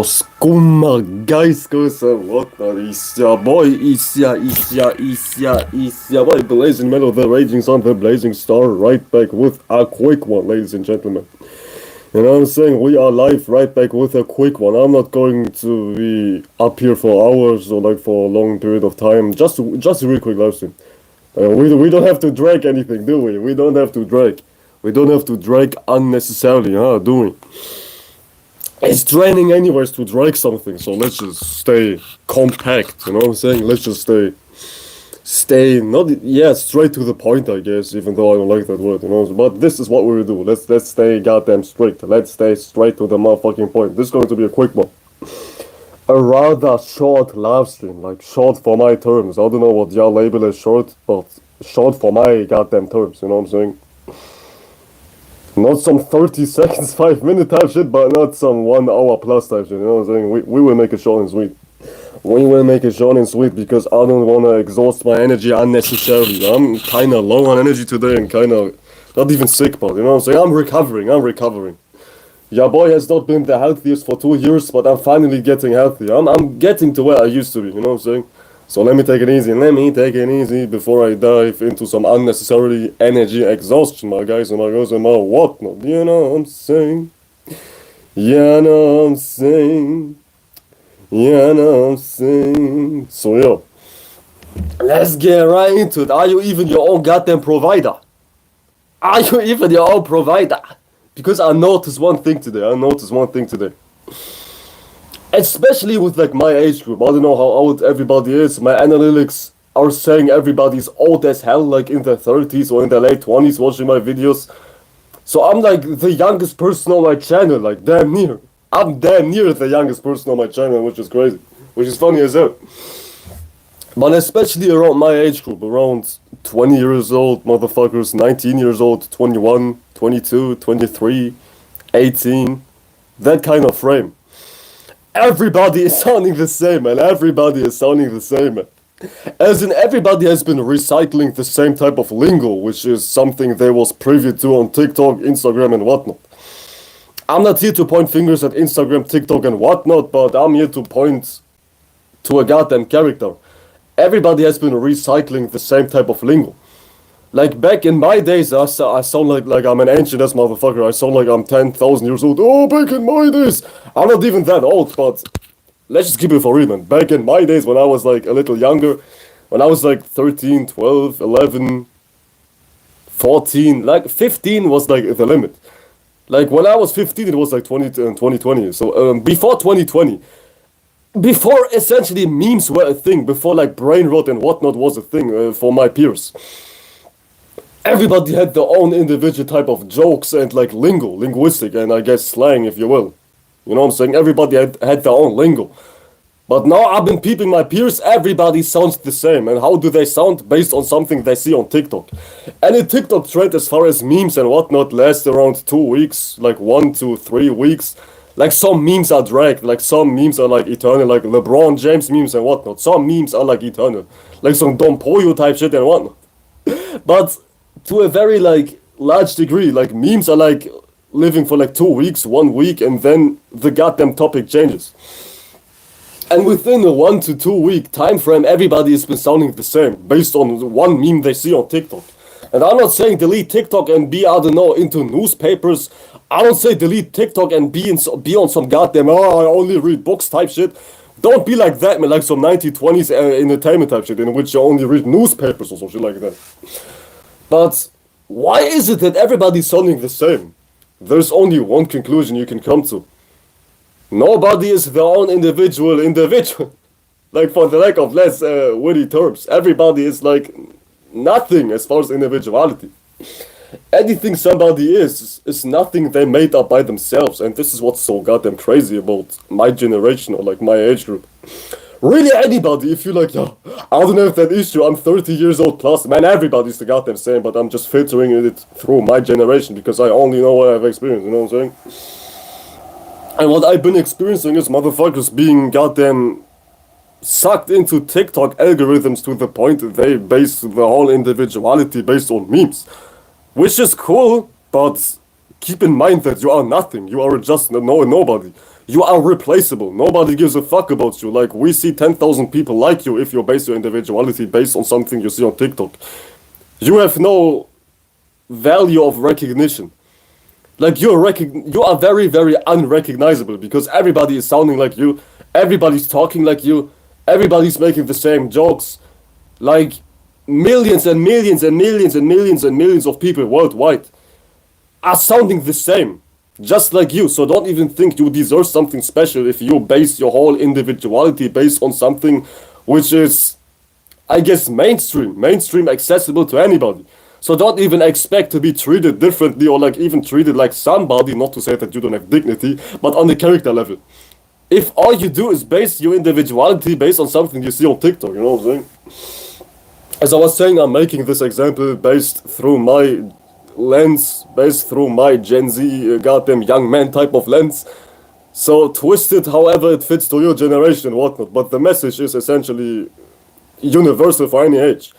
Skumma Geistgröße, whatnot, ist ja boy, ist ja boy, Blazing Metal, the Raging Sun, the Blazing Star, right back with a quick one, ladies and gentlemen. You know what I'm saying? We are live right back with a quick one. I'm not going to be up here for hours or like for a long period of time. Just a real quick live stream. We don't have to drag anything, do we? We don't have to drag. We don't have to drag unnecessarily, do we? It's draining anyways to drag something, so let's just stay compact, you know what I'm saying? Let's just stay straight to the point, I guess, even though I don't like that word, you know. But this is what we will do. Let's stay goddamn straight. Let's stay straight to the motherfucking point. This is going to be a quick one. A rather short live stream, like short for my terms. I don't know what y'all label as short, but short for my goddamn terms, you know what I'm saying? Not some 30 seconds, 5 minute type shit, but not some 1 hour plus type shit, you know what I'm saying? We will make it short and sweet. We will make it short and sweet because I don't want to exhaust my energy unnecessarily. I'm kind of low on energy today and kind of not even sick, but you know what I'm saying? I'm recovering. Yeah, boy has not been the healthiest for 2 years, but I'm finally getting healthy. I'm getting to where I used to be, you know what I'm saying? So let me take it easy before I dive into some unnecessary energy exhaustion, my guys and my girls and my whatnot. You know what I'm saying? Yeah, know what I'm saying? Yeah, know what I'm saying? So, yo, let's get right into it. Are you even your own goddamn provider? Are you even your own provider? Because I noticed one thing today. Especially with like my age group. I don't know how old everybody is. My analytics are saying everybody's old as hell, like in their 30s or in their late 20s watching my videos. So I'm like the youngest person on my channel, like damn near. I'm damn near the youngest person on my channel, which is crazy. Which is funny as hell. But especially around my age group, around 20 years old, motherfuckers, 19 years old, 21, 22, 23, 18, that kind of frame. Everybody is sounding the same, man. As in, everybody has been recycling the same type of lingo, which is something they was privy to on TikTok, Instagram, and whatnot. I'm not here to point fingers at Instagram, TikTok, and whatnot, but I'm here to point to a goddamn character. Everybody has been recycling the same type of lingo. Like back in my days, I sound like I'm an ancient ass motherfucker. I sound like I'm 10,000 years old. Oh, back in my days. I'm not even that old, but let's just keep it for real, man. Back in my days when I was like a little younger, when I was like 13, 12, 11, 14, like 15 was like the limit. Like when I was 15, it was like 2020. So before 2020, before essentially memes were a thing, before like brain rot and whatnot was a thing for my peers. Everybody had their own individual type of jokes and like linguistic, and I guess slang, if you will. You know what I'm saying? Everybody had their own lingo. But now I've been peeping my peers, everybody sounds the same. And how do they sound? Based on something they see on TikTok. Any TikTok trend as far as memes and whatnot lasts around 2 weeks, like 1 to 3 weeks. Like some memes are dragged, like some memes are like eternal, like LeBron James memes and whatnot. Some memes are like eternal. Like some Don Pollo type shit and whatnot. But to a very like large degree, like memes are like living for like 2 weeks, 1 week, and then the goddamn topic changes. And within a 1 to 2 week time frame, everybody has been sounding the same based on one meme they see on TikTok. And I'm not saying delete TikTok and be, I don't know, into newspapers. I don't say delete TikTok and be on some goddamn, I only read books type shit. Don't be like that, man, like some 1920s entertainment type shit in which you only read newspapers or some shit like that. But why is it that everybody's sounding the same? There's only one conclusion you can come to. Nobody is their own individual. Like for the lack of less witty terms. Everybody is like nothing as far as individuality. Anything somebody is nothing they made up by themselves. And this is what's so goddamn crazy about my generation or like my age group. Really anybody, if you're like, yo, I don't have that issue, I'm 30 years old plus, man, everybody's the goddamn same, but I'm just filtering it through my generation because I only know what I've experienced, you know what I'm saying? And what I've been experiencing is motherfuckers being goddamn sucked into TikTok algorithms to the point that they base the whole individuality based on memes. Which is cool, but keep in mind that you are nothing, you are just nobody. You are replaceable. Nobody gives a fuck about you. Like, we see 10,000 people like you if you base your individuality based on something you see on TikTok. You have no value of recognition. Like, you are very, very unrecognizable because everybody is sounding like you, everybody's talking like you, everybody's making the same jokes. Like, millions and millions and millions and millions and millions of people worldwide are sounding the same, just like you. So don't even think you deserve something special if you base your whole individuality based on something which is, I guess, mainstream accessible to anybody. So don't even expect to be treated differently or like even treated like somebody, not to say that you don't have dignity, but on the character level. If all you do is base your individuality based on something you see on TikTok, you know what I'm saying? As I was saying, I'm making this example based through my lens, based through my Gen Z, goddamn young man type of lens. So twist it however it fits to your generation and whatnot. But the message is essentially universal for any age.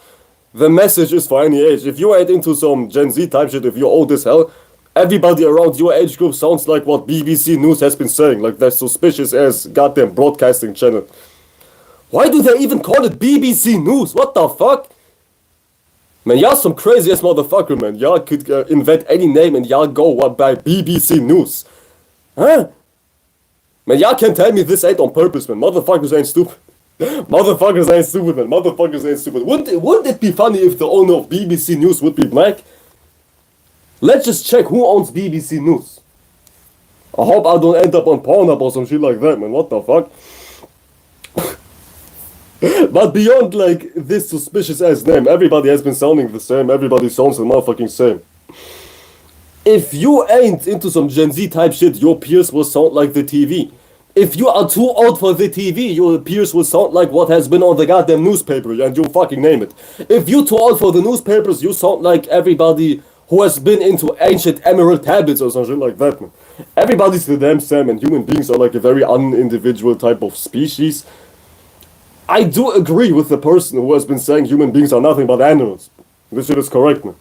The message is for any age. If you ain't into some Gen Z type shit, if you're old as hell, everybody around your age group sounds like what BBC News has been saying, like that suspicious ass goddamn broadcasting channel. Why do they even call it BBC News? What the fuck? Man, y'all some crazy ass motherfucker, man. Y'all could invent any name and y'all go by BBC News. Huh? Man, y'all can't tell me this ain't on purpose, man. Motherfuckers ain't stupid. Motherfuckers ain't stupid, man. Motherfuckers ain't stupid. Wouldn't it be funny if the owner of BBC News would be black? Let's just check who owns BBC News. I hope I don't end up on Pornhub or some shit like that, man. What the fuck? But beyond, like, this suspicious ass name, everybody has been sounding the same. Everybody sounds the motherfucking same. If you ain't into some Gen Z type shit, your peers will sound like the TV. If you are too old for the TV, your peers will sound like what has been on the goddamn newspaper, and you fucking name it. If you too old for the newspapers, you sound like everybody who has been into ancient emerald tablets or something like that, man. Everybody's the damn same, and human beings are like a very unindividual type of species. I do agree with the person who has been saying human beings are nothing but animals. This shit is correct, man.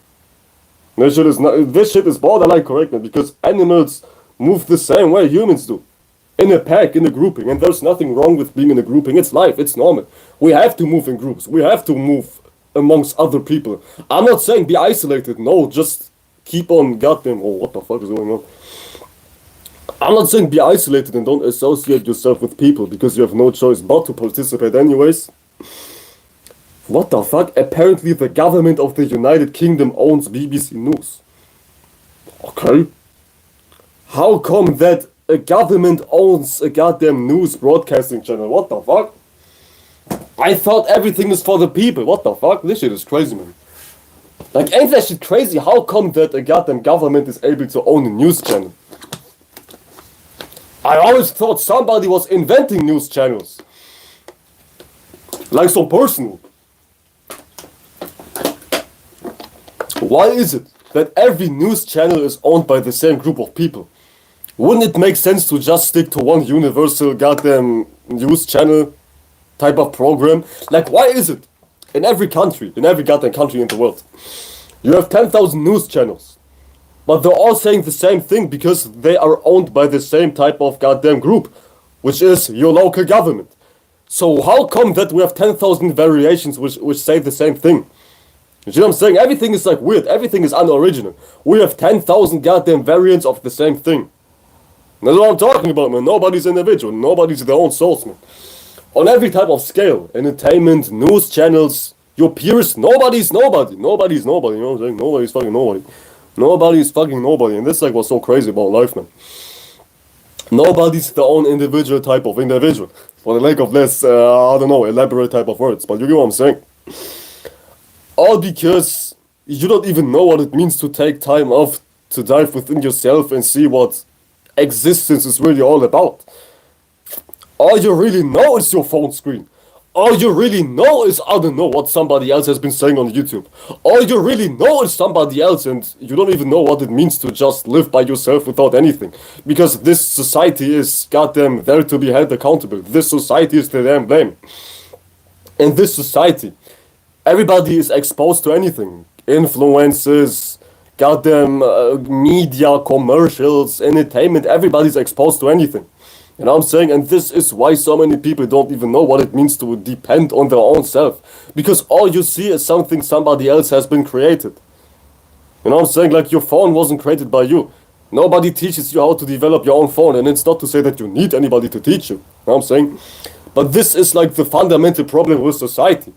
This shit is borderline correct, man, because animals move the same way humans do. In a pack, in a grouping, and there's nothing wrong with being in a grouping. It's life, it's normal. We have to move in groups. We have to move amongst other people. I'm not saying be isolated. No, just keep on goddamn. Oh, what the fuck is going on? I'm not saying be isolated and don't associate yourself with people because you have no choice but to participate anyways. What the fuck? Apparently the government of the United Kingdom owns BBC News. Okay. How come that a government owns a goddamn news broadcasting channel? What the fuck? I thought everything is for the people. What the fuck? This shit is crazy, man. Like, ain't that shit crazy? How come that a goddamn government is able to own a news channel? I always thought somebody was inventing news channels. Like so personal. Why is it that every news channel is owned by the same group of people? Wouldn't it make sense to just stick to one universal goddamn news channel type of program? Like, why is it in every goddamn country in the world, you have 10,000 news channels, but they're all saying the same thing because they are owned by the same type of goddamn group, which is your local government. So how come that we have 10,000 variations which say the same thing? You know what I'm saying? Everything is like weird. Everything is unoriginal. We have 10,000 goddamn variants of the same thing. That's what I'm talking about, man. Nobody's individual. Nobody's their own source, man. On every type of scale. Entertainment, news channels, your peers, nobody's nobody. Nobody's nobody, you know what I'm saying? Nobody's fucking nobody. Nobody's fucking nobody. And this like what's so crazy about life, man. Nobody's their own individual type of individual. For the lack of less, I don't know, elaborate type of words. But you get what I'm saying? All because you don't even know what it means to take time off to dive within yourself and see what existence is really all about. All you really know is your phone screen. All you really know is, I don't know, what somebody else has been saying on YouTube. All you really know is somebody else, and you don't even know what it means to just live by yourself without anything. Because this society is goddamn there to be held accountable. This society is to damn blame. In this society, everybody is exposed to anything. Influences, goddamn media, commercials, entertainment, everybody's exposed to anything. You know what I'm saying? And this is why so many people don't even know what it means to depend on their own self. Because all you see is something somebody else has been created. You know what I'm saying? Like your phone wasn't created by you. Nobody teaches you how to develop your own phone, and it's not to say that you need anybody to teach you. You know what I'm saying? But this is like the fundamental problem with society.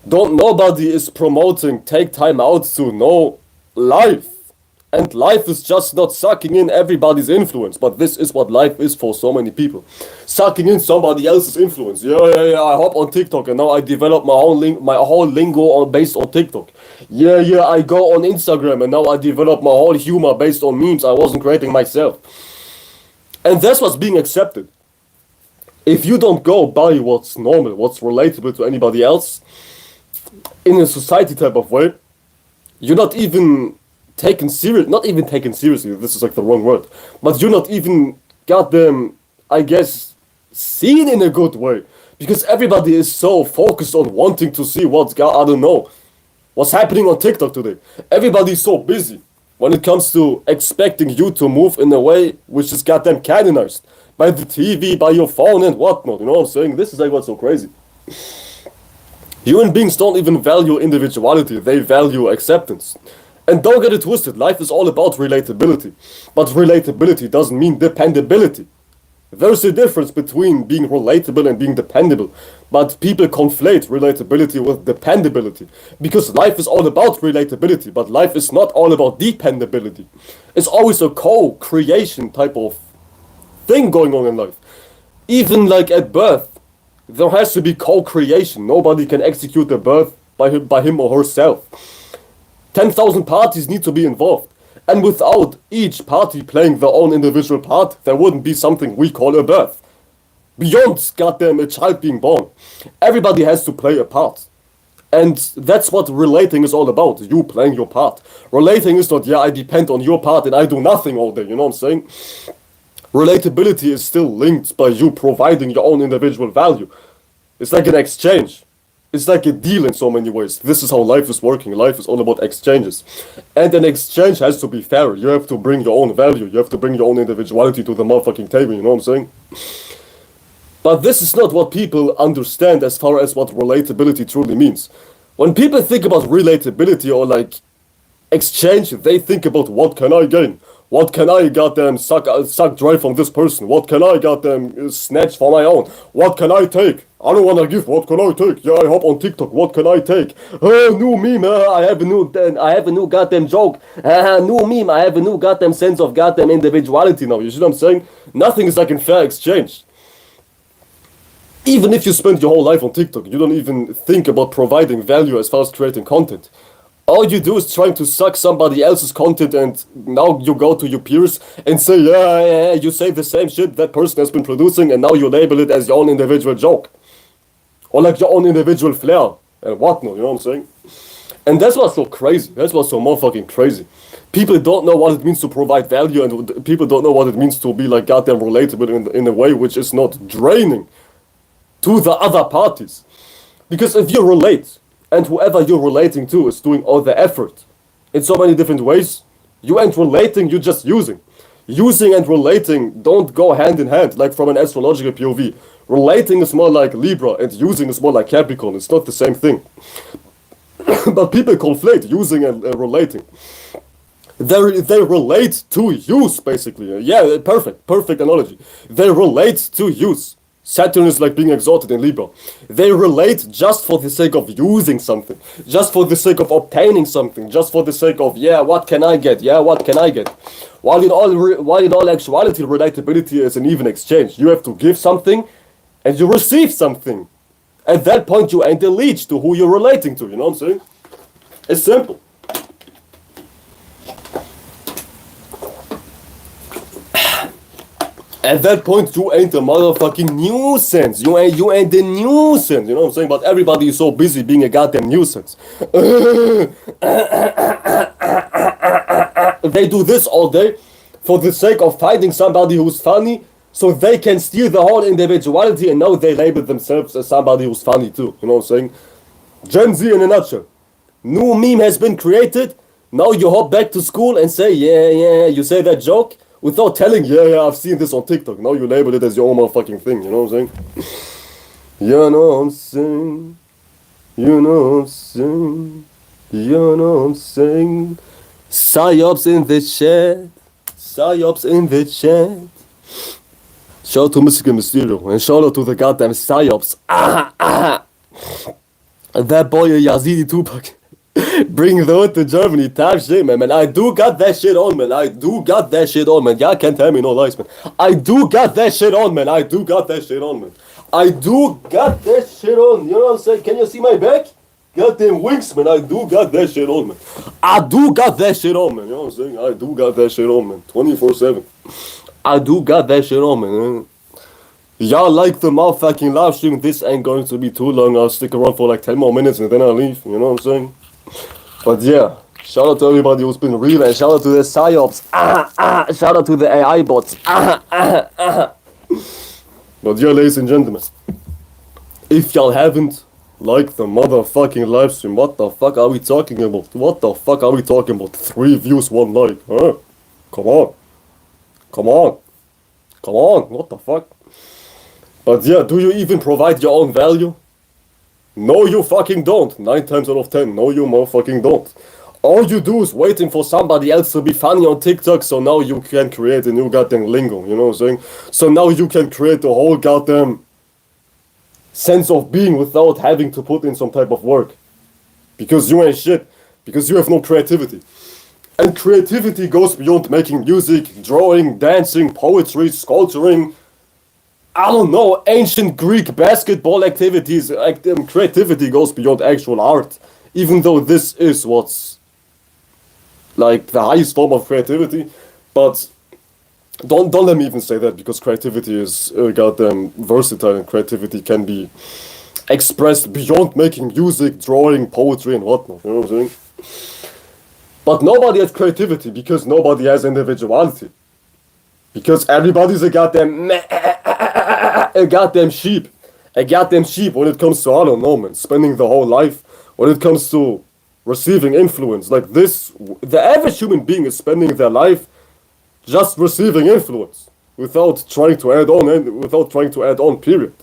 Nobody is promoting take time out to know life. And life is just not sucking in everybody's influence, but this is what life is for so many people. Sucking in somebody else's influence. Yeah, I hop on TikTok and now I develop my whole lingo based on TikTok. Yeah, I go on Instagram and now I develop my whole humor based on memes I wasn't creating myself. And that's what's being accepted. If you don't go by what's normal, what's relatable to anybody else, in a society type of way, you're not even not even taken seriously, this is like the wrong word, but you're not even goddamn, I guess, seen in a good way, because everybody is so focused on wanting to see what's what's happening on TikTok today. Everybody's so busy when it comes to expecting you to move in a way which is goddamn canonized by the TV, by your phone and whatnot, you know what I'm saying? This is like what's so crazy. Human beings don't even value individuality, they value acceptance. And don't get it twisted, life is all about relatability. But relatability doesn't mean dependability. There's a difference between being relatable and being dependable. But people conflate relatability with dependability. Because life is all about relatability, but life is not all about dependability. It's always a co-creation type of thing going on in life. Even like at birth, there has to be co-creation. Nobody can execute a birth by him or herself. 10,000 parties need to be involved. And without each party playing their own individual part, there wouldn't be something we call a birth. Beyond goddamn a child being born. Everybody has to play a part. And that's what relating is all about, you playing your part. Relating is not, yeah, I depend on your part and I do nothing all day, you know what I'm saying? Relatability is still linked by you providing your own individual value. It's like an exchange. It's like a deal in so many ways. This is how life is working. Life is all about exchanges. And an exchange has to be fair. You have to bring your own value. You have to bring your own individuality to the motherfucking table, you know what I'm saying? But this is not what people understand as far as what relatability truly means. When people think about relatability or like exchange, they think about what can I gain? What can I goddamn suck dry from this person? What can I goddamn snatch for my own? What can I take? I don't wanna give. What can I take? Yeah, I hop on TikTok. What can I take? New meme. I have a new goddamn joke. New meme. I have a new goddamn sense of goddamn individuality now. You see what I'm saying? Nothing is like in fair exchange. Even if you spend your whole life on TikTok, you don't even think about providing value as far as creating content. All you do is trying to suck somebody else's content, and now you go to your peers and say, yeah, you say the same shit that person has been producing, and now you label it as your own individual joke. Or like your own individual flair and whatnot, you know what I'm saying? And that's what's so crazy. That's what's so motherfucking crazy. People don't know what it means to provide value, and people don't know what it means to be like goddamn relatable in a way which is not draining to the other parties. Because if you relate, and whoever you're relating to is doing all the effort in so many different ways, you ain't relating, you're just using. Using and relating don't go hand in hand, like from an astrological POV. Relating is more like Libra and using is more like Capricorn. It's not the same thing. But people conflate using and relating. They relate to use, basically. Yeah, perfect analogy. They relate to use. Saturn is like being exalted in Libra. They relate just for the sake of using something, just for the sake of obtaining something, just for the sake of, yeah, what can I get? Yeah, what can I get? While in all actuality, relatability is an even exchange. You have to give something and you receive something. At that point, you ain't a leech to who you're relating to, you know what I'm saying? It's simple. At that point, you ain't a motherfucking nuisance. You ain't the nuisance. You know what I'm saying? But everybody is so busy being a goddamn nuisance. They do this all day for the sake of finding somebody who's funny, so they can steal the whole individuality, and now they label themselves as somebody who's funny too. You know what I'm saying? Gen Z in a nutshell. New meme has been created. Now you hop back to school and say, yeah, you say that joke. without telling, yeah, I've seen this on TikTok. Now you label it as your own motherfucking thing, you know what I'm saying? You know what I'm saying? You know what I'm saying? You know what I'm saying? Psyops in the chat. Psyops in the chat. Shout out to Mystical Mysterio and shout out to the goddamn Psyops. That boy Yazidi Tupac. Bring the hood to Germany, type shit, man. I do got that shit on, man. I do got that shit on, man. Y'all can't tell me no lies, man. I do got that shit on, man. I do got that shit on, man. I do got that shit on. You know what I'm saying? Can you see my back? Goddamn wings, man. I do got that shit on, man. I do got that shit on, man. You know what I'm saying? I do got that shit on, man. 24/7. I do got that shit on, man. Y'all like the motherfucking live stream. This ain't going to be too long. I'll stick around for like 10 more minutes and then I'll leave. You know what I'm saying? But yeah, shout out to everybody who's been real and shout out to the psyops. Shout out to the AI bots. But yeah, ladies and gentlemen, if y'all haven't liked the motherfucking live stream, what the fuck are we talking about? What the fuck are we talking about? 3 views, 1 like, huh? Come on. Come on. Come on. What the fuck? But yeah, do you even provide your own value? No, you fucking don't. 9 times out of 10. No, you motherfucking don't. All you do is waiting for somebody else to be funny on TikTok, so now you can create a new goddamn lingo, you know what I'm saying? So now you can create a whole goddamn sense of being without having to put in some type of work. Because you ain't shit. Because you have no creativity. And creativity goes beyond making music, drawing, dancing, poetry, sculpturing, I don't know, ancient Greek basketball activities. Creativity goes beyond actual art. Even though this is what's like the highest form of creativity. But don't let me even say that, because creativity is goddamn versatile and creativity can be expressed beyond making music, drawing, poetry and whatnot. You know what I'm saying? But nobody has creativity because nobody has individuality. Because everybody's a goddamn sheep. A goddamn sheep when it comes to, I don't know, man, spending the whole life. When it comes to receiving influence. Like this, the average human being is spending their life just receiving influence. Without trying to add on, period.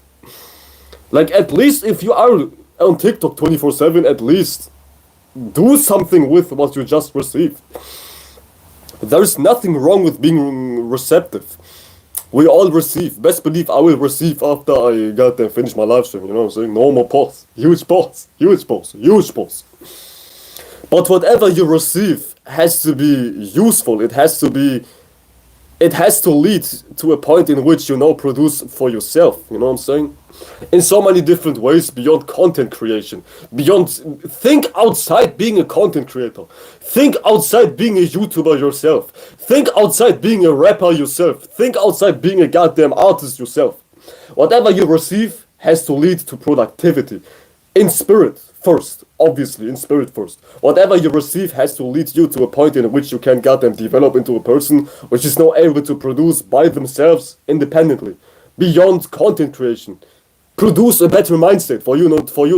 Like, at least if you are on TikTok 24/7, at least do something with what you just received. There's nothing wrong with being receptive. We all receive. Best believe I will receive after I goddamn finish my live stream, you know what I'm saying? No more pause. Huge pause. Huge pause. Huge pause. But whatever you receive has to be useful. It has to lead to a point in which you now produce for yourself, you know what I'm saying? In so many different ways beyond content creation. Think outside being a content creator. Think outside being a YouTuber yourself. Think outside being a rapper yourself. Think outside being a goddamn artist yourself. Whatever you receive has to lead to productivity. In spirit first, obviously, in spirit first. Whatever you receive has to lead you to a point in which you can goddamn develop into a person which is now able to produce by themselves independently. Beyond content creation. Produce a better mindset for you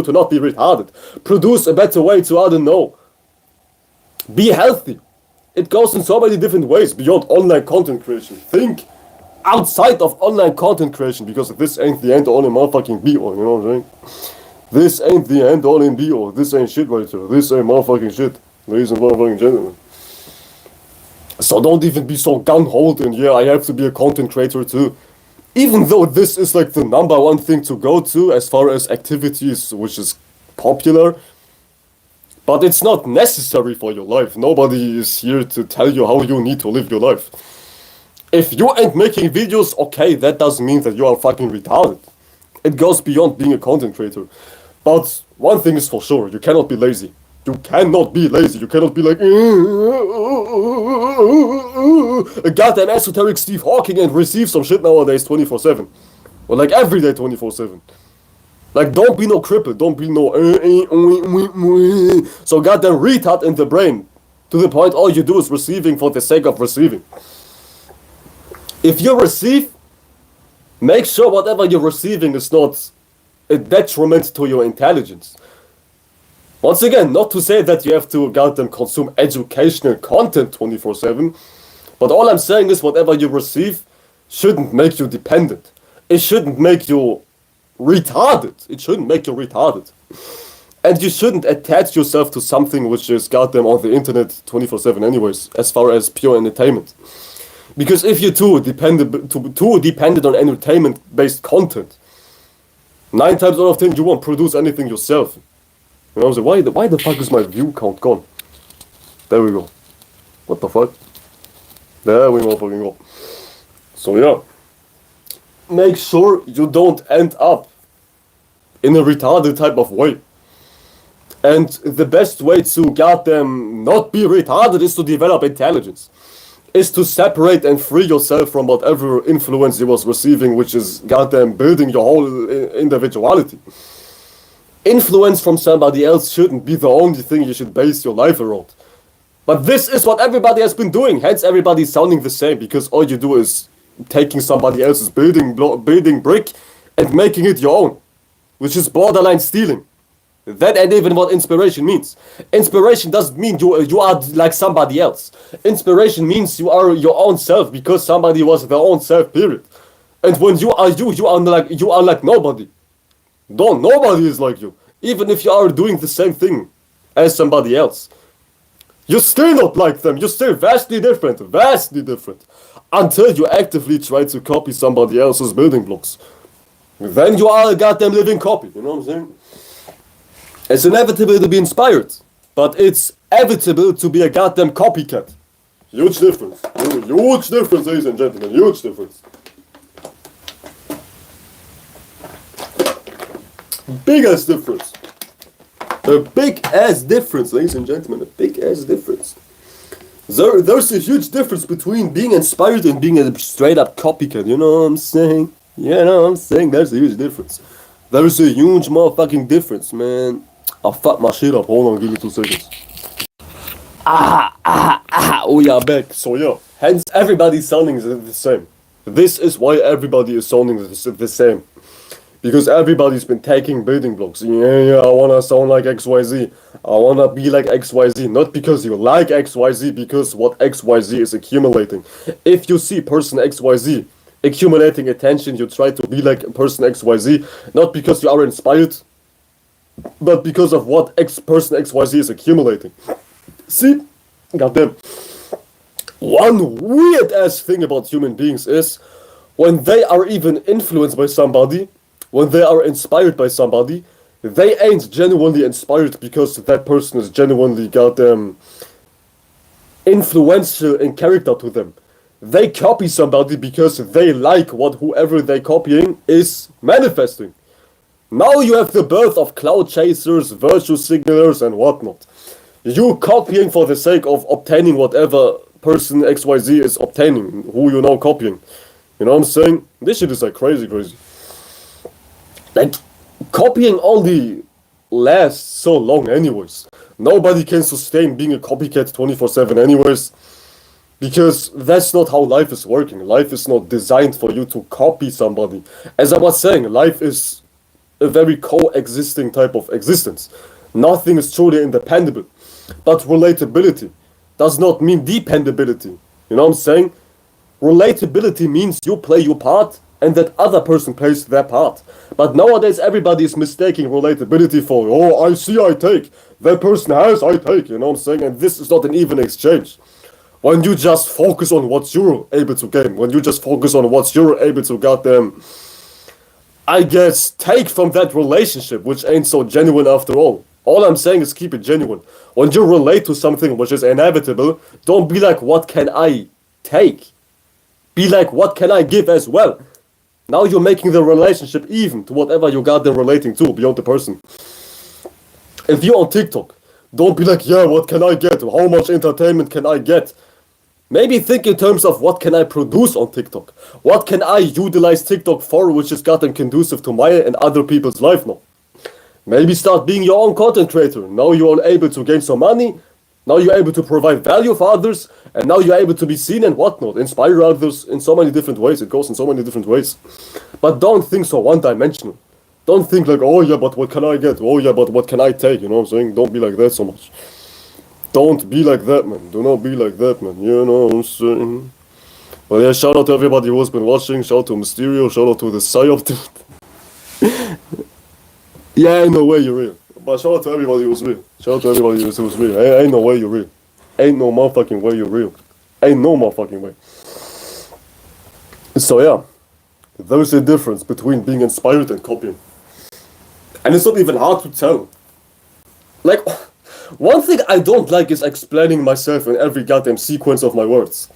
to not be retarded. Produce a better way to, I don't know, be healthy. It goes in so many different ways beyond online content creation. Think outside of online content creation, because this ain't the end all in motherfucking be all, you know what I'm saying? This ain't the end all in be all. This ain't shit right here. This ain't motherfucking shit, ladies and motherfucking gentlemen. So don't even be so gun-ho and yeah, I have to be a content creator too. Even though this is like the #1 thing to go to as far as activities which is popular, but it's not necessary for your life. Nobody is here to tell you how you need to live your life. If you ain't making videos, okay, that doesn't mean that you are fucking retarded. It goes beyond being a content creator. But one thing is for sure, you cannot be lazy. You cannot be lazy. You cannot be like a goddamn esoteric Steve Hawking and receive some shit nowadays 24/7. Or like every day 24/7. Like, don't be no cripple. Don't be no so goddamn retard in the brain. To the point all you do is receiving for the sake of receiving. If you receive, make sure whatever you're receiving is not a detriment to your intelligence. Once again, not to say that you have to goddamn consume educational content 24/7, But all I'm saying is whatever you receive shouldn't make you dependent. It shouldn't make you retarded. It shouldn't make you retarded. And you shouldn't attach yourself to something which is goddamn on the internet 24/7 anyways, as far as pure entertainment. Because if you're too dependent on entertainment-based content, 9 times out of 10 you won't produce anything yourself. You know what I'm saying? Why the fuck is my view count gone? There we go. What the fuck? There we motherfucking go. So yeah. Make sure you don't end up in a retarded type of way. And the best way to goddamn not be retarded is to develop intelligence. Is to separate and free yourself from whatever influence you was receiving, which is goddamn building your whole individuality. Influence from somebody else shouldn't be the only thing you should base your life around. But this is what everybody has been doing, hence everybody's sounding the same, because all you do is taking somebody else's building brick and making it your own, which is borderline stealing. That ain't even what inspiration means. Inspiration doesn't mean you are like somebody else. Inspiration means you are your own self because somebody was their own self, period. And when you are like nobody. Nobody is like you. Even if you are doing the same thing as somebody else. You're still not like them. You're still vastly different. Vastly different. Until you actively try to copy somebody else's building blocks. Then you are a goddamn living copy. You know what I'm saying? It's inevitable to be inspired, but it's inevitable to be a goddamn copycat. Huge difference. Huge difference, ladies and gentlemen. Huge difference. Big ass difference. A big ass difference, ladies and gentlemen. A big ass difference. There's a huge difference between being inspired and being a straight up copycat. You know what I'm saying? You know what I'm saying? There's a huge difference. There's a huge motherfucking difference, man. I'll fuck my shit up. Hold on, give me 2 seconds. Oh yeah, back. So yeah, hence everybody's sounding the same. This is why everybody is sounding the same. Because everybody's been taking building blocks. Yeah, I wanna sound like XYZ. I wanna be like XYZ. Not because you like XYZ, because what XYZ is accumulating. If you see person XYZ accumulating attention, you try to be like person XYZ, not because you are inspired, but because of what person XYZ is accumulating. See? Goddamn. One weird ass thing about human beings is when they are even influenced by somebody, when they are inspired by somebody, they ain't genuinely inspired because that person is genuinely goddamn influential in character to them. They copy somebody because they like what whoever they're copying is manifesting. Now you have the birth of cloud chasers, virtue signalers, and whatnot. You copying for the sake of obtaining whatever person XYZ is obtaining, who you now copying. You know what I'm saying? This shit is like crazy. Like, copying only lasts so long anyways. Nobody can sustain being a copycat 24/7 anyways. Because that's not how life is working. Life is not designed for you to copy somebody. As I was saying, life is a very coexisting type of existence. Nothing is truly independable. But relatability does not mean dependability. You know what I'm saying? Relatability means you play your part and that other person plays their part. But nowadays everybody is mistaking relatability for, oh, I see, I take. That person has, I take. You know what I'm saying? And this is not an even exchange. When you just focus on what you're able to gain, when you just focus on what you're able to goddamn, I guess, take from that relationship, which ain't so genuine after all. All I'm saying is keep it genuine. When you relate to something which is inevitable, don't be like, what can I take? Be like, what can I give as well? Now you're making the relationship even to whatever you got them relating to beyond the person. If you're on TikTok, don't be like, yeah, what can I get? How much entertainment can I get? Maybe think in terms of what can I produce on TikTok? What can I utilize TikTok for which is gotten conducive to my and other people's life now? Maybe start being your own content creator. Now you're able to gain some money. Now you're able to provide value for others. And now you're able to be seen and whatnot. Inspire others in so many different ways. It goes in so many different ways. But don't think so one-dimensional. Don't think like, oh yeah, but what can I get? Oh yeah, but what can I take? You know what I'm saying? Don't be like that so much. Don't be like that, man. Do not be like that, man. You know what I'm saying? But yeah, shout out to everybody who's been watching. Shout out to Mysterio. Shout out to the Psyop dude. Yeah, ain't no way you're real. But shout out to everybody who's real. Shout out to everybody who's real. Ain't no way you're real. Ain't no motherfucking way you're real. Ain't no motherfucking way. So yeah, there's a difference between being inspired and copying. And it's not even hard to tell. Like, one thing I don't like is explaining myself in every goddamn sequence of my words.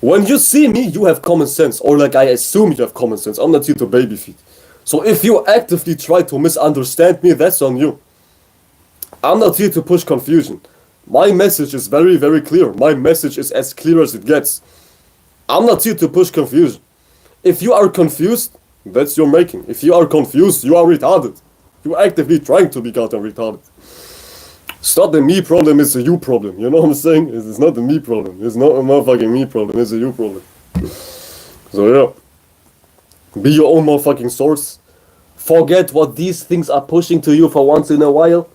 When you see me, you have common sense, or like I assume you have common sense. I'm not here to baby feed. So if you actively try to misunderstand me, that's on you. I'm not here to push confusion. My message is very, very clear. My message is as clear as it gets. I'm not here to push confusion. If you are confused, that's your making. If you are confused, you are retarded. You're actively trying to be goddamn retarded. It's not the me problem, it's a you problem. You know what I'm saying? It's not the me problem. It's not a motherfucking me problem, it's a you problem. So yeah. Be your own motherfucking source. Forget what these things are pushing to you for once in a while.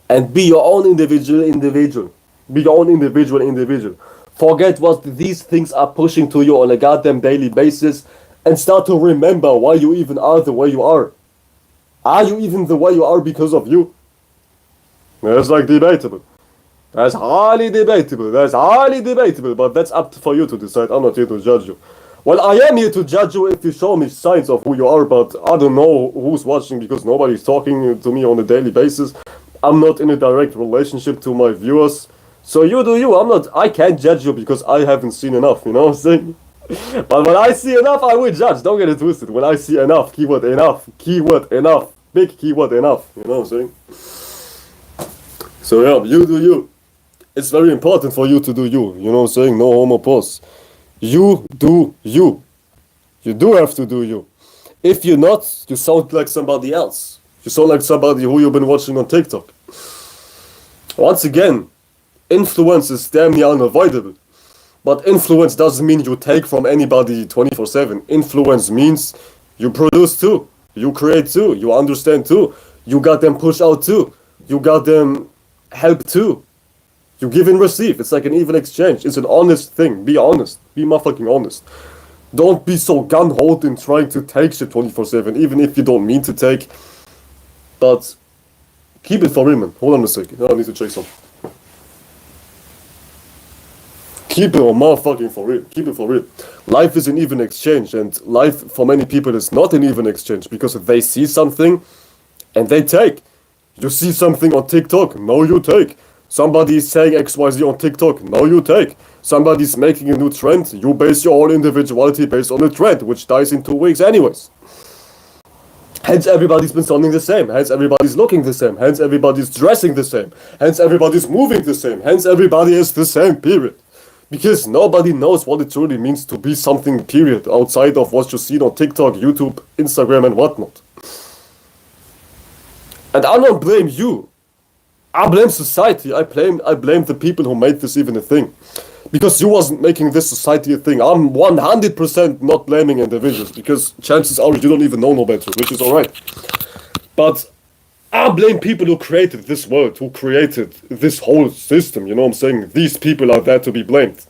And be your own individual. Be your own individual. Forget what these things are pushing to you on a goddamn daily basis. And start to remember why you even are the way you are. Are you even the way you are because of you? That's like debatable. That's highly debatable. But that's up for you to decide. I'm not here to judge you. Well, I am here to judge you if you show me signs of who you are, but I don't know who's watching because nobody's talking to me on a daily basis. I'm not in a direct relationship to my viewers. So you do you. I can't judge you because I haven't seen enough, you know what I'm saying? But when I see enough, I will judge. Don't get it twisted. When I see enough, keyword enough, big keyword enough, you know what I'm saying? So yeah, you do you. It's very important for you to do you. You know what I'm saying? No homo pause. You do you. You do have to do you. If you're not, you sound like somebody else. You sound like somebody who you've been watching on TikTok. Once again, influence is damn near unavoidable. But influence doesn't mean you take from anybody 24/7. Influence means you produce too. You create too. You understand too. You got them push out too. You got them help too. You give and receive. It's like an even exchange. It's an honest thing. Be honest. Be motherfucking honest. Don't be so gun-ho in trying to take shit 24/7, even if you don't mean to take. But keep it for real, man. Hold on a second. I need to check something. Keep it motherfucking for real. Keep it for real. Life is an even exchange, and life for many people is not an even exchange because they see something and they take. You see something on TikTok, now you take. Somebody is saying XYZ on TikTok, now you take. Somebody's making a new trend, you base your whole individuality based on a trend, which dies in 2 weeks anyways. Hence everybody's been sounding the same, hence everybody's looking the same, hence everybody's dressing the same, hence everybody's moving the same, hence everybody is the same, period. Because nobody knows what it truly means to be something, period, outside of what you see on TikTok, YouTube, Instagram and whatnot. And I don't blame you. I blame society. I blame the people who made this even a thing. Because you wasn't making this society a thing. I'm 100% not blaming individuals because chances are you don't even know no better, which is alright. But I blame people who created this world, who created this whole system, you know what I'm saying? These people are there to be blamed.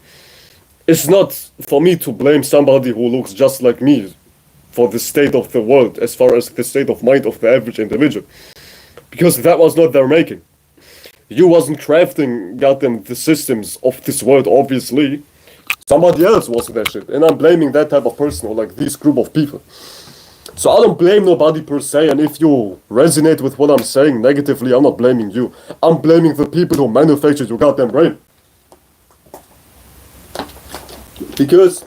It's not for me to blame somebody who looks just like me for the state of the world as far as the state of mind of the average individual. Because that was not their making. You wasn't crafting, goddamn, the systems of this world, obviously. Somebody else was that shit. And I'm blaming that type of person or like this group of people. So I don't blame nobody per se, and if you resonate with what I'm saying negatively, I'm not blaming you. I'm blaming the people who manufactured your goddamn brain. Because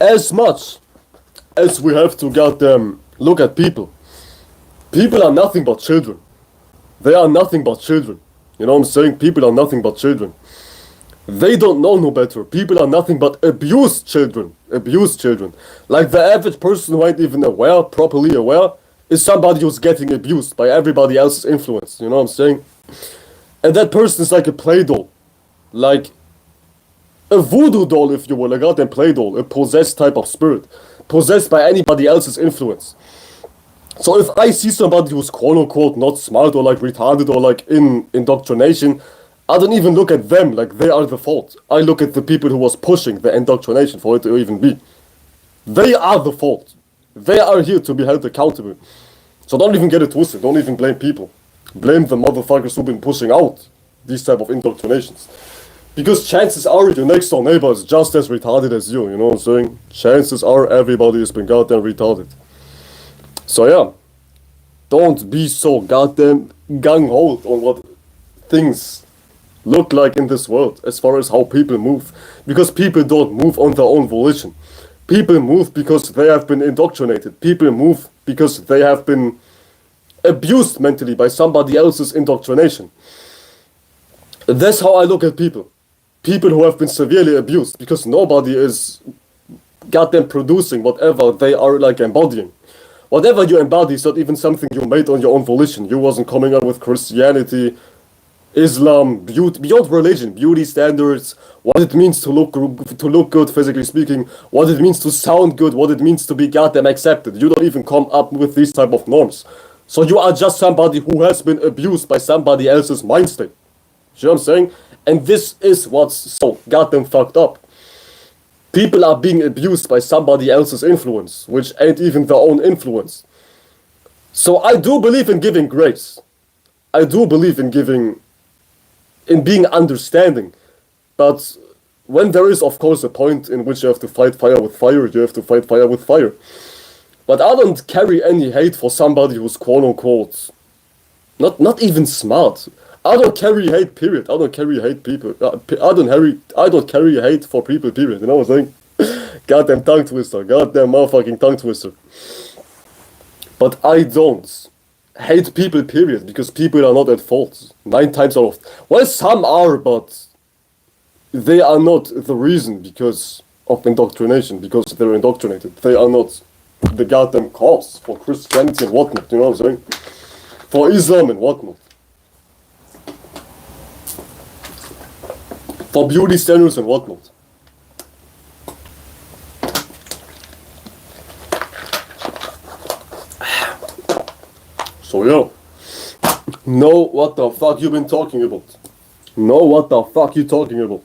as much as we have to goddamn look at people, people are nothing but children. They are nothing but children. You know what I'm saying? People are nothing but children. They don't know no better. People are nothing but abused children. Abused children. Like the average person who ain't even aware, properly aware, is somebody who's getting abused by everybody else's influence. You know what I'm saying? And that person is like a play doll. Like a voodoo doll, if you will. A goddamn play doll. A possessed type of spirit. Possessed by anybody else's influence. So if I see somebody who's quote unquote not smart or like retarded or like in indoctrination, I don't even look at them like they are the fault. I look at the people who was pushing the indoctrination for it to even be. They are the fault. They are here to be held accountable. So don't even get it twisted. Don't even blame people. Blame the motherfuckers who've been pushing out these type of indoctrinations. Because chances are your next door neighbor is just as retarded as you know what I'm saying? Chances are everybody has been goddamn retarded. So yeah, don't be so goddamn gung-ho on what things look like in this world as far as how people move. Because people don't move on their own volition. People move because they have been indoctrinated. People move because they have been abused mentally by somebody else's indoctrination. That's how I look at people. People who have been severely abused because nobody is goddamn producing whatever they are like embodying. Whatever you embody is not even something you made on your own volition. You wasn't coming up with Christianity, Islam, beauty, beyond religion, beauty standards, what it means to look good physically speaking, what it means to sound good, what it means to be goddamn accepted. You don't even come up with these type of norms. So you are just somebody who has been abused by somebody else's mind state. You know what I'm saying? And this is what's so goddamn fucked up. People are being abused by somebody else's influence, which ain't even their own influence. So I do believe in giving grace. I do believe in being understanding. But when there is, of course, a point in which you have to fight fire with fire, you have to fight fire with fire. But I don't carry any hate for somebody who's quote unquote not even smart. I don't carry hate, period. I don't carry hate people. I don't carry hate for people, period. You know what I'm saying? Goddamn tongue twister. Goddamn motherfucking tongue twister. But I don't hate people, period, because people are not at fault. 9 times out of... Well, some are, but they are not the reason because of indoctrination, because they're indoctrinated. They are not the goddamn cause for Christianity and whatnot, you know what I'm saying? For Islam and whatnot. For beauty standards and whatnot. So yeah, know what the fuck you've been talking about. Know what the fuck you're talking about.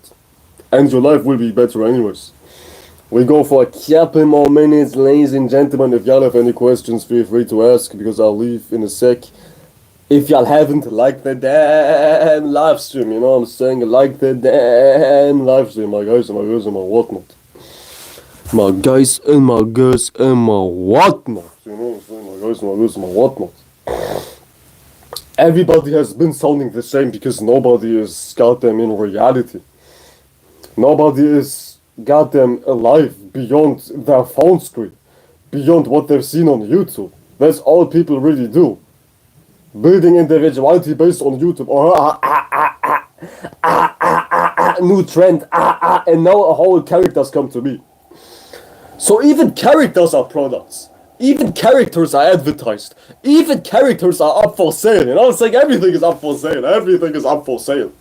And your life will be better anyways. We go for a couple more minutes, ladies and gentlemen. If y'all have any questions, feel free to ask, because I'll leave in a sec. If y'all haven't liked the damn live stream, you know what I'm saying? Like the damn live stream, my guys and my girls and my whatnot. My guys and my girls and my whatnot. You know what I'm saying? My guys and my girls and my whatnot. Everybody has been sounding the same because nobody is goddamn in reality. Nobody is goddamn alive beyond their phone screen. Beyond what they've seen on YouTube. That's all people really do. Building individuality based on YouTube. New trend. And now a whole characters come to me. So even characters are products. Even characters are advertised. Even characters are up for sale. You know what I'm saying? Everything is up for sale. Everything is up for sale.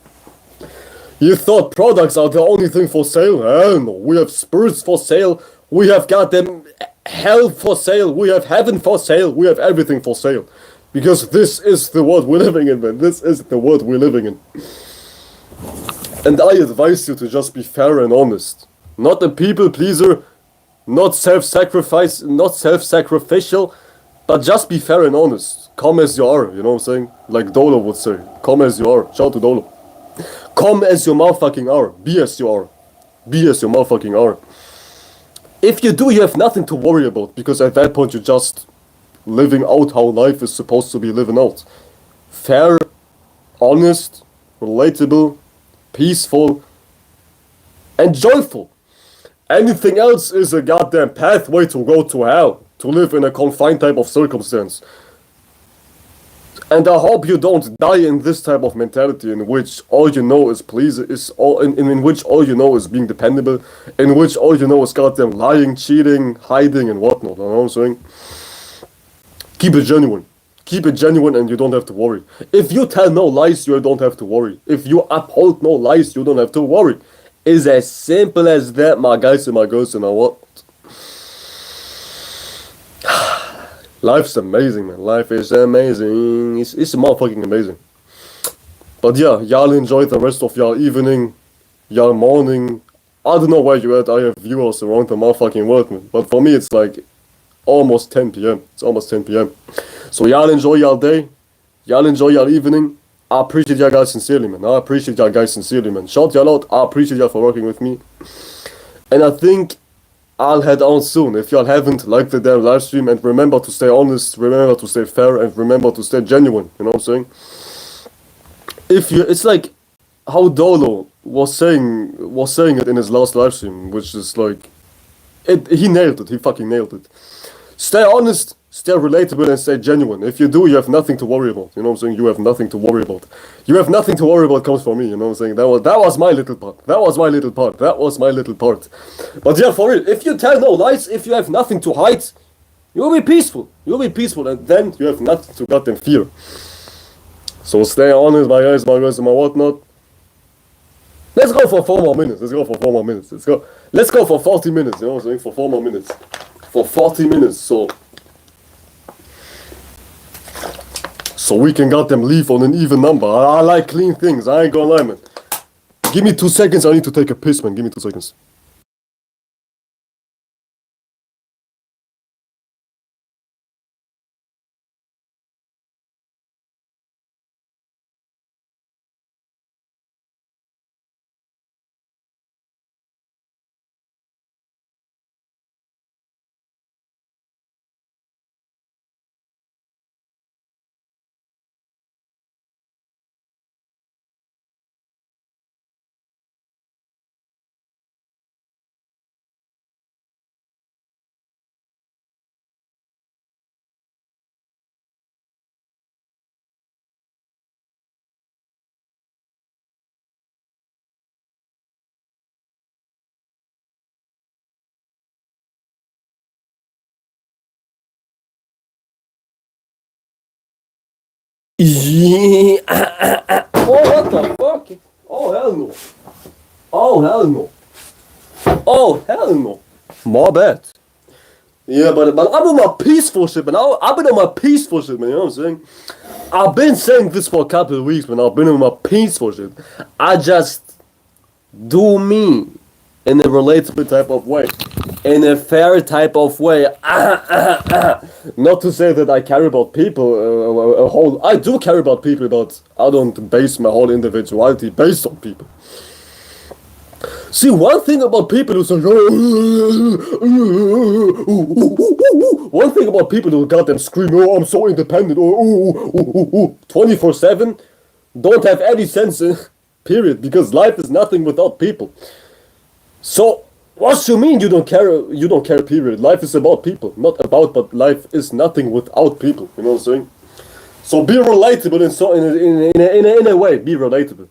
You thought products are the only thing for sale? Hell no. We have spirits for sale. We have goddamn hell for sale. We have heaven for sale. We have everything for sale. Because this is the world we're living in, man. This is the world we're living in. And I advise you to just be fair and honest. Not a people pleaser. Not self-sacrifice, not self-sacrificial, but just be fair and honest. Come as you are, you know what I'm saying? Like Dolo would say. Come as you are. Shout out to Dolo. Come as you motherfucking are. Be as you are. Be as you motherfucking are. If you do, you have nothing to worry about, because at that point you're just living out how life is supposed to be living out. Fair, honest, relatable, peaceful, and joyful. Anything else is a goddamn pathway to go to hell, to live in a confined type of circumstance. And I hope you don't die in this type of mentality in which all you know is in which all you know is being dependable, in which all you know is goddamn lying, cheating, hiding, and whatnot. You know what I'm saying? Keep it genuine. Keep it genuine and you don't have to worry. If you tell no lies, you don't have to worry. If you uphold no lies, you don't have to worry. It's as simple as that, my guys and my girls and my what. Life's amazing, man. Life is amazing. It's motherfucking amazing. But yeah, y'all enjoy the rest of y'all evening, y'all morning. I don't know where you at. I have viewers around the motherfucking world, man. But for me, it's like almost 10 p.m. It's almost 10 p.m. So y'all enjoy y'all day. Y'all enjoy y'all evening. I appreciate y'all guys sincerely, man. I appreciate y'all guys sincerely, man. Shout y'all out. I appreciate y'all for working with me. And I think I'll head on soon. If y'all haven't, like the damn live stream, and remember to stay honest, remember to stay fair, and remember to stay genuine. You know what I'm saying? It's like how Dolo was saying it in his last live stream, which is like, he nailed it. He fucking nailed it. Stay honest, stay relatable, and stay genuine. If you do, you have nothing to worry about. You know what I'm saying? You have nothing to worry about. You have nothing to worry about comes from me. You know what I'm saying? That was my little part. That was my little part. That was my little part. But yeah, for real, if you tell no lies, if you have nothing to hide, you'll be peaceful. You'll be peaceful, and then you have nothing to goddamn fear. So stay honest, my guys, and my whatnot. Let's go for 4 more minutes. Let's go for 40 minutes. You know what I'm saying? For 4 more minutes. For 40 minutes. So we can goddamn leave on an even number. I like clean things. I ain't gonna lie, man. Give me 2 seconds. I need to take a piss, man. Give me 2 seconds. Yeah. Oh, what the fuck? Oh, hell no. Oh, hell no. Oh, hell no. My bad. Yeah, but I'm on my peaceful shit, man. I've been on my peaceful shit, man. You know what I'm saying? I've been saying this for a couple of weeks, man. I've been on my peaceful shit. I just do me in a relatable type of way. In a fair type of way. Not to say that I care about people, I do care about people, but I don't base my whole individuality based on people. See, one thing about people who say, one thing about people who got them screaming, oh, I'm so independent, 24/7, don't have any sense, period, because life is nothing without people. So, what you mean you don't care, period? Life is about people, not about, but life is nothing without people, you know what I'm saying? So be relatable in a way, be relatable.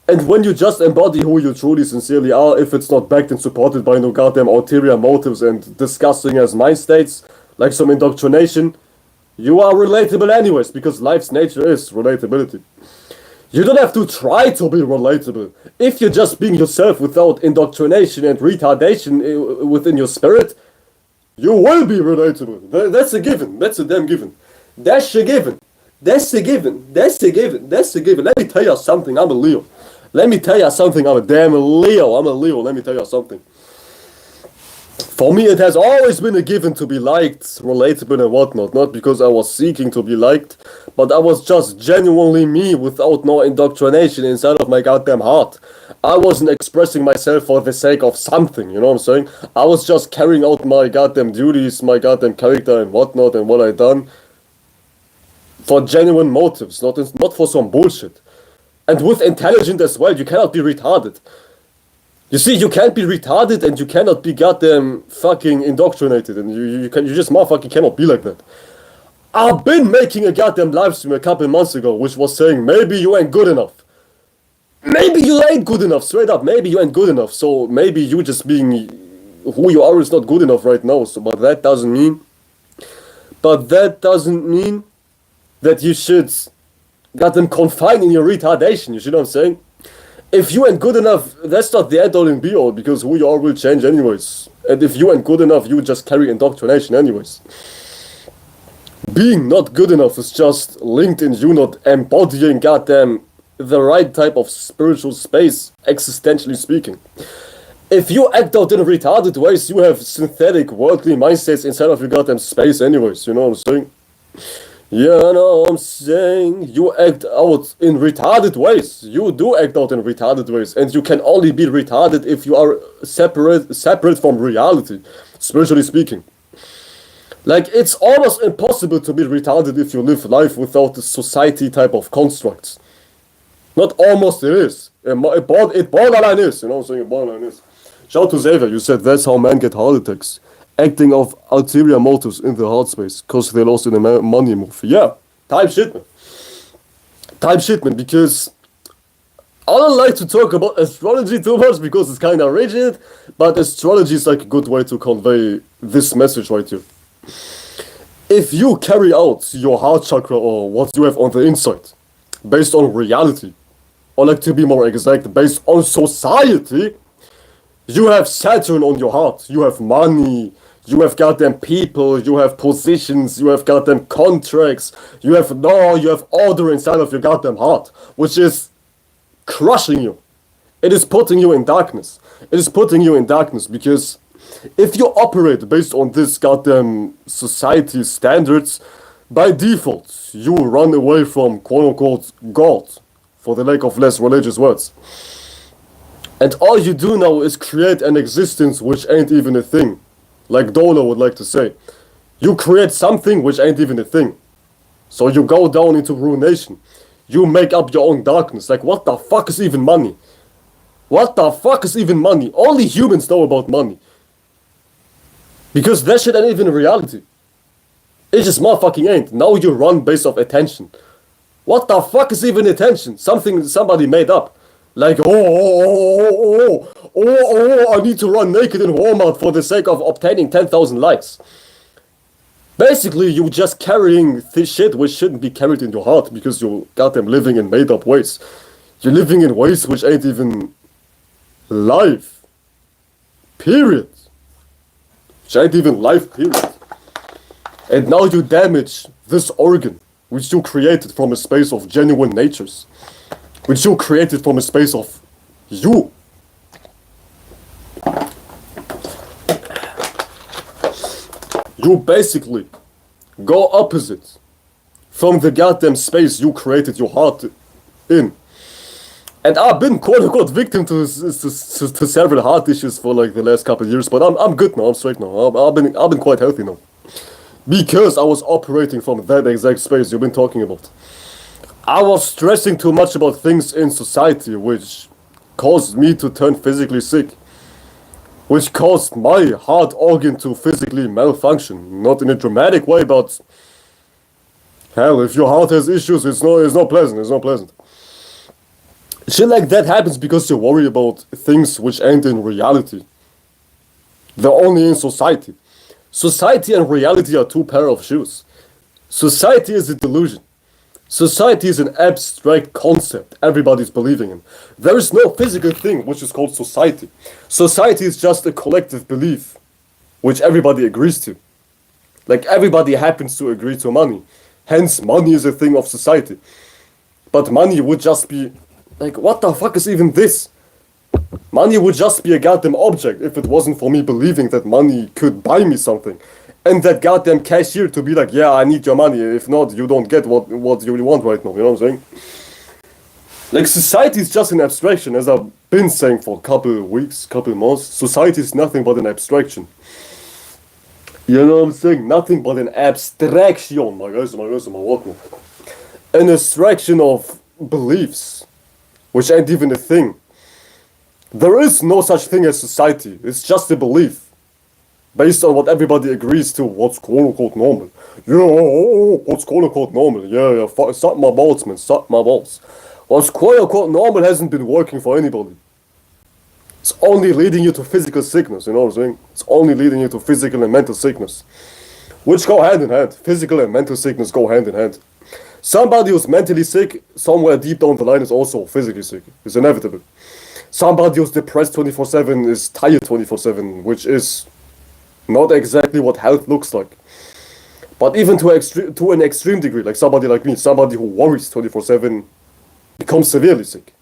And when you just embody who you truly sincerely are, if it's not backed and supported by no goddamn ulterior motives and disgusting as mind states, like some indoctrination, you are relatable anyways, because life's nature is relatability. You don't have to try to be relatable. If you're just being yourself without indoctrination and retardation within your spirit, you will be relatable. That's a given. That's a damn given. That's a given. That's a given. That's a given. That's a given. Let me tell you something. I'm a Leo. Let me tell you something. I'm a damn Leo. I'm a Leo. Let me tell you something. For me, it has always been a given to be liked, relatable and whatnot. Not because I was seeking to be liked, but I was just genuinely me without no indoctrination inside of my goddamn heart. I wasn't expressing myself for the sake of something, you know what I'm saying? I was just carrying out my goddamn duties, my goddamn character and whatnot and what I done for genuine motives, not for some bullshit. And with intelligence as well, you cannot be retarded. You see, you can't be retarded and you cannot be goddamn fucking indoctrinated, and you just motherfucking cannot be like that. I've been making a goddamn live stream a couple months ago which was saying maybe you ain't good enough. Maybe you ain't good enough, straight up, maybe you ain't good enough. So maybe you just being who you are is not good enough right now. So but that doesn't mean that you should goddamn confine in your retardation, you see what I'm saying? If you ain't good enough, that's not the end all and be all, because who you are will change anyways. And if you ain't good enough, you just carry indoctrination anyways. being not good enough is just linked in you not embodying goddamn the right type of spiritual space, existentially speaking. If you act out in retarded ways, you have synthetic worldly mindsets inside of your goddamn space anyways, you know what I'm saying? Yeah, I know what I'm saying. You act out in retarded ways. You do act out in retarded ways, and you can only be retarded if you are separate from reality, spiritually speaking. Like, it's almost impossible to be retarded if you live life without the society type of constructs. Not almost, it is. It borderline is, you know what I'm saying? It borderline is. Shout out to Xavier, you said that's how men get heart attacks. Acting of ulterior motives in the heart space, cause they lost in a money move. Yeah, type shit, man. Type shit, man, because I don't like to talk about astrology too much because it's kind of rigid, but astrology is like a good way to convey this message right here. If you carry out your heart chakra or what you have on the inside based on reality, or like to be more exact, based on society, you have Saturn on your heart, you have money, you have goddamn people, you have positions, you have goddamn contracts, you have order inside of your goddamn heart, which is crushing you. It is putting you in darkness. It is putting you in darkness because if you operate based on this goddamn society standards, by default, you run away from quote-unquote God, for the lack of less religious words. And all you do now is create an existence which ain't even a thing. Like Dola would like to say. You create something which ain't even a thing. So you go down into ruination. You make up your own darkness. Like, what the fuck is even money? What the fuck is even money? Only humans know about money. Because that shit ain't even a reality. It just motherfucking ain't. Now you run based off attention. What the fuck is even attention? Something somebody made up. Like, I need to run naked in Walmart for the sake of obtaining 10,000 likes. Basically, you're just carrying this shit which shouldn't be carried in your heart because you got them living in made up ways. You're living in ways which ain't even life. Period. Which ain't even life, period. And now you damage this organ which you created from a space of genuine natures. Which you created from a space of you. You basically go opposite from the goddamn space you created your heart in. And I've been quote-unquote victim to several heart issues for like the last couple of years, but I'm good now, I'm straight now. I've been quite healthy now. Because I was operating from that exact space you've been talking about. I was stressing too much about things in society, which caused me to turn physically sick. Which caused my heart organ to physically malfunction. Not in a dramatic way, but hell, if your heart has issues, it's not pleasant. Shit like that happens because you worry about things which ain't in reality. They're only in society. Society and reality are two pair of shoes. Society is a delusion. Society is an abstract concept everybody's believing in. There is no physical thing which is called society. Society is just a collective belief which everybody agrees to. Like everybody happens to agree to money. Hence, money is a thing of society. But money would just be like, what the fuck is even this? Money would just be a goddamn object if it wasn't for me believing that money could buy me something. And that goddamn cashier to be like, yeah, I need your money. If not, you don't get what you really want right now. You know what I'm saying? Like, society is just an abstraction, as I've been saying for a couple of weeks, couple of months. Society is nothing but an abstraction. You know what I'm saying? Nothing but an abstraction, my guys, my whatnot. An abstraction of beliefs, which ain't even a thing. There is no such thing as society. It's just a belief. Based on what everybody agrees to, what's quote-unquote normal. Yeah, what's quote-unquote normal. Yeah, suck my balls, man, suck my balls. What's quote-unquote normal hasn't been working for anybody. It's only leading you to physical sickness, you know what I'm saying? It's only leading you to physical and mental sickness. Which go hand in hand. Physical and mental sickness go hand in hand. Somebody who's mentally sick, somewhere deep down the line is also physically sick. It's inevitable. Somebody who's depressed 24/7 is tired 24/7, which is not exactly what health looks like. But even to an extreme degree, like somebody like me, somebody who worries 24/7, becomes severely sick.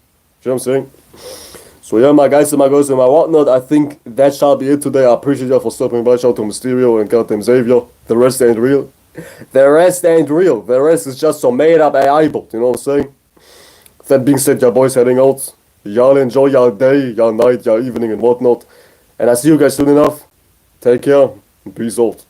You know what I'm saying? So yeah, my guys and my girls and my whatnot, I think that shall be it today. I appreciate you for stopping by. Shout out to Mysterio and goddamn Xavier. The rest ain't real. The rest ain't real. The rest is just some made up AI bot, you know what I'm saying? That being said, your boys heading out. Y'all enjoy your day, your night, your evening and whatnot. And I see you guys soon enough. Take care and peace out.